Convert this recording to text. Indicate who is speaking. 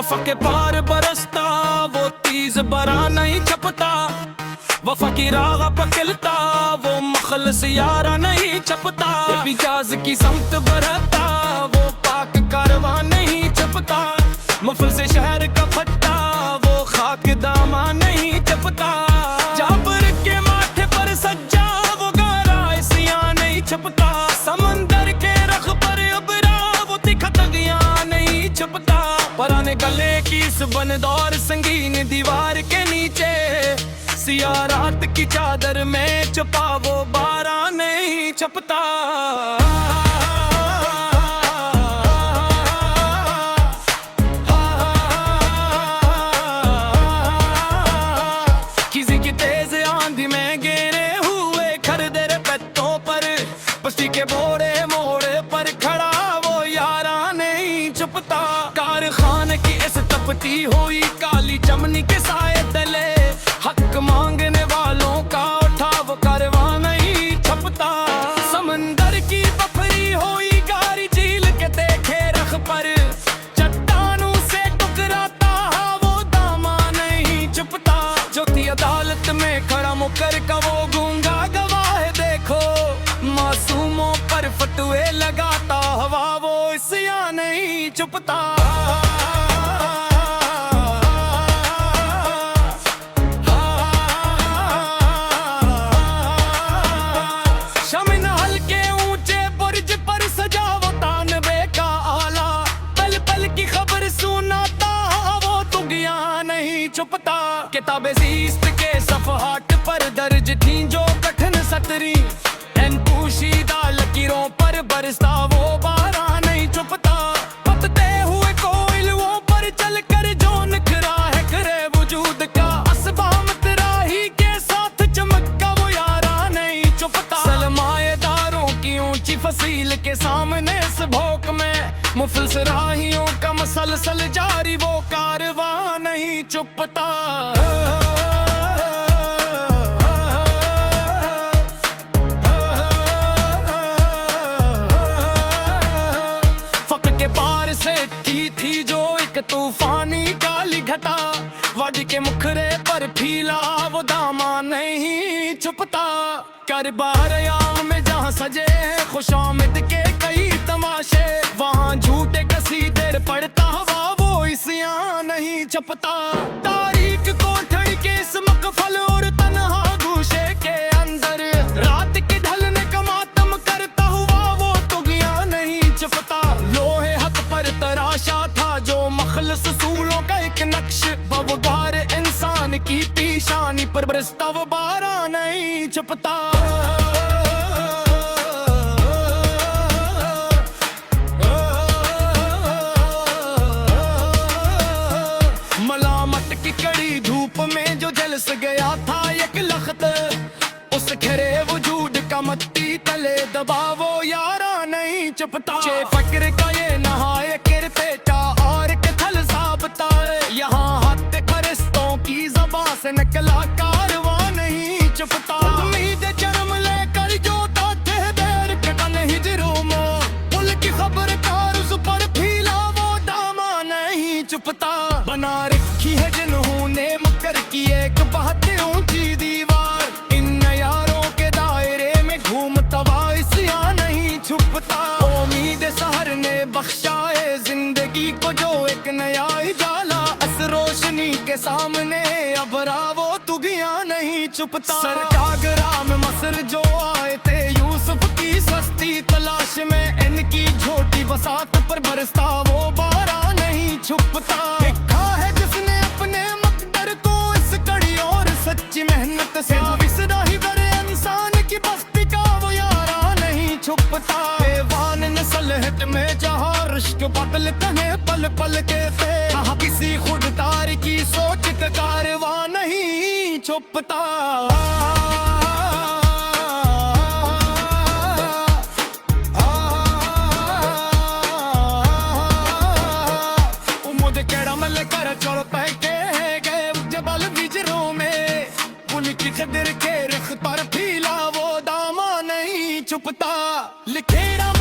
Speaker 1: वफा के पार बरसता वो तीज बरा नहीं छपता, वफा की राह पकड़ता वो मखलस यारा नहीं छपता, मिजाज की समत बरता वो पाक कारवां नहीं छपता, मुफल से शहर का फट्टा वो खाक दामा नहीं छपता, जाबर के माथे पर सज्जा वो गारा सिया नहीं छपता, समंदर के रख पर अबरा वो तिखा तगिया नहीं छपता, पराने गले की इस बनदौर संगीन दीवार के नीचे सिया रात की चादर में छुपा वो बारा नहीं छपता। किसी की तेज आंधी में गिरे हुए खरदर पत्तों पर बस्ती के बोरे मोड़े पर खड़ा वो यारा नहीं छुपता, कारखाने की इस तपती हुई काली चमनी के साए तले हक मांगने वालों का उठा वो कारवां नहीं छपता, समंदर की बफरी हुई गारी झील के देखे रख पर चट्टानों से टकराता वो दामा नहीं छुपता, जो थी अदालत में खड़ा मुकर का वो गूंगा गवाह देखो, मासूमों पर फतवे लगाता हवा वो सिया नहीं छुपता। छुपता किताबे ज़ीस्त के सफ़हात पर दर्ज थी जो कठिन सतरी, एन पोशीदा लकीरों पर बरसता वो बारा नहीं छुपता, पतते हुए कोयलों पर चलकर जो निखरा है करे वजूद का असबाम तराही के साथ चमका वो यारा नहीं छुपता, सलमाएदारों की ऊंची फसील के सामने इस भोक में मुफलिस राहियों का मसलसल जारी वो कारवां नहीं छुपता। फक्र के पार से थी जो एक तूफानी काली घटा, वादी के मुखरे पर फीला वो दामा नहीं छुपता, कर बारयां में जहाँ सजे खुशामद के कई तमाशे वहाँ झूठे कसीदे पड़ता हवा वो इसिया नहीं छपता, तारीख कोठड़ी के इस मकफल और तन्हा गूशे के अंदर रात के ढलने का मातम करता हुआ वो तुगिया नहीं छपता, लोहे हक पर तराशा था जो मखलस सूलों का एक नक्श, बवगार इंसान की पेशानी पर बरसता वो बारा नहीं छपता। कड़ी धूप में जो जलस गया था एक लख्त, उस खरे वजूद का मट्टी तले दबा वो यारा नहीं छुपता, चे फक्र का ये नहाए किर पेटा और के थल साबता, यहाँ हाथ फरिश्तों की ज़बां से निकला कारवां नहीं छुपता, उम्मीद जन्म लेकर जो ताते देर के कल हिजरों में पुल की खबर कार उस पर फीला वो दामा नहीं छुपता, बना रखी है जिन्होंने मकर की एक बहुत ऊंची दीवार, इन नयारों के दायरे में घूमता वाइसिया नहीं छुपता, उम्मीद सहर ने बख्शा है जिंदगी को जो एक नया उजाला, इस रोशनी के सामने अब वो तुगिया नहीं छुपता, सरकागरा में मसर जो आए थे यूसुफ की सस्ती तलाश में, इनकी छोटी बसात पर बरसता वो बारा नहीं छुपता, है जिसने अपने मकदर को इस कड़ी और सच्ची मेहनत से विसरा ही बड़े इंसान की बस्ती का वो यारा नहीं छुपता, बेवान नस्लहत में जहाँ रिश्क बदल तने पल पल के थे, कहाँ किसी खुददार की सोच का कारवां नहीं छुपता। कर चल पैके गए जबल विजरों में, पुल की खदर के रख पर फीला वो दामा नहीं छुपता, लिखेड़ा